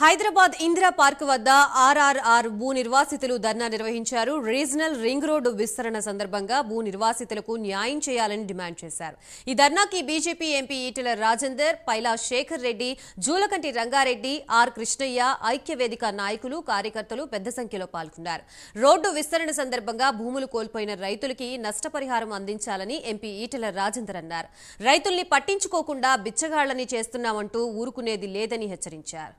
Hyderabad Indira park వద్ద ఆర్ఆర్ఆర్ భూ నిర్వాసితులు ధర్నా నిర్వహించారు. రీజనల్ రింగ్ రోడ్డు విస్తరణ సందర్భంగా భూ నిర్వాసితులకు న్యాయం చేయాలని డిమాండ్ చేశారు. ఈ ధర్నాకి BJP MP Etela Rajender, Paila Sekhar Reddy, Julakanti Rangareddy, R Krishnaiah, ఐక్యవేదిక నాయకులు, కార్యకర్తలు పెద్ద సంఖ్యలో పాల్గొన్నారు. రోడ్డు విస్తరణ సందర్భంగా భూములు కోల్పోయిన రైతులకి నష్టపరిహారం అందించాలని ఎంపీ ఈటెల రాజేందర్ అన్నారు. రైతుల్ని పట్టించుకోకుండా బిచ్చగాళ్లని చేస్తున్నామంటూ ఊరుకునేది లేదని హెచ్చరించారు.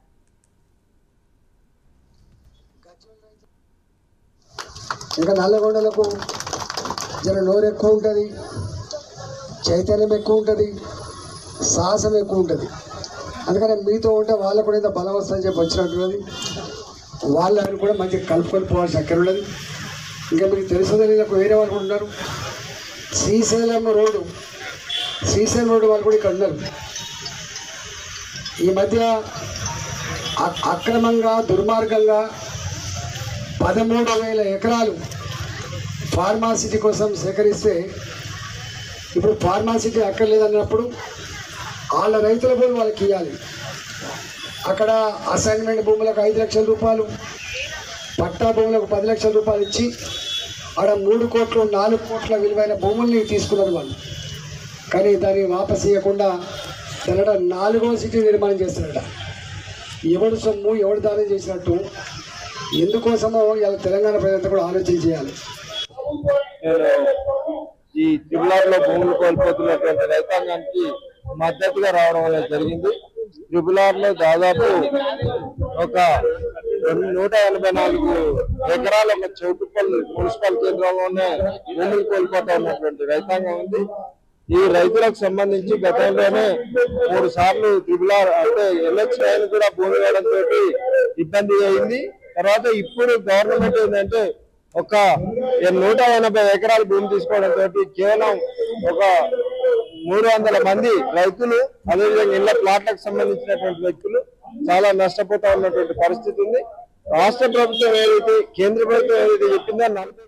ఇంకా నల్లగొండలకు జర నోరు ఎక్కువ ఉంటుంది, చైతన్యం ఎక్కువ ఉంటుంది, సాహసం ఎక్కువ ఉంటుంది. అందుకని మీతో ఉంటే వాళ్ళకు కూడా ఇంత బలం వస్తుందని చెప్పి వచ్చినట్టున్నది. వాళ్ళని కూడా మంచిగా కలుపుకొని పోవాల్సిన అక్కడ ఉన్నది. ఇంకా మీకు తెలుసుదని నాకు వేరే వాళ్ళు కూడా ఉన్నారు. శ్రీశైలం రోడ్డు వాళ్ళు కూడా ఇక్కడ ఉన్నారు. ఈ మధ్య అక్రమంగా దుర్మార్గంగా 13,000 ఎకరాలు ఫార్మాసిటీ కోసం సేకరిస్తే ఇప్పుడు ఫార్మాసిటీ అక్కర్లేదన్నప్పుడు వాళ్ళ రైతుల భూములు వాళ్ళకి ఇవ్వాలి. అక్కడ అసైన్మెంట్ భూములకు 5 లక్షల రూపాయలు, పట్టా భూములకు 10 లక్షల రూపాయలు ఇచ్చి ఆడ 3 కోట్లు 4 కోట్ల విలువైన భూముల్ని తీసుకున్నారు వాళ్ళు. కానీ దాన్ని వాపసు ఇవ్వకుండా తనట 4వ సిటీ నిర్మాణం చేస్తున్నారట. ఎవడు సొమ్ము ఎవడు దానం చేసినట్టు ఎందుకోసమో ఇలా తెలంగాణ ప్రజలంతా కూడా ఆలోచన చేయాలి. ఈ త్రిపులార్లో భూములు కోల్పోతున్నటువంటి రైతాంగానికి మద్దతుగా రావడం జరిగింది. త్రిపులార్లో దాదాపు ఒక 184 ఎకరాల చౌటుపల్లి మున్సిపల్ కేంద్రంలోనే భూములు కోల్పోతా ఉన్నటువంటి రైతాంగం ఉంది. ఈ రైతులకు సంబంధించి గతంలోనే 3 సార్లు త్రిపులార్ అంటే ఎల్హెచ్ కూడా భూమి వేయడంతో ఇబ్బంది అయింది. తర్వాత ఇప్పుడు గవర్నమెంట్ ఏంటంటే ఒక 180 ఎకరాల భూమి తీసుకోవడంతో కేవలం ఒక 300 మంది రైతులు, అదేవిధంగా ఇళ్ల ప్లాట్లకు సంబంధించినటువంటి వ్యక్తులు చాలా నష్టపోతా ఉన్నటువంటి పరిస్థితి ఉంది. రాష్ట్ర ప్రభుత్వం ఏదైతే కేంద్ర ప్రభుత్వం ఏదైతే చెప్పిందో 40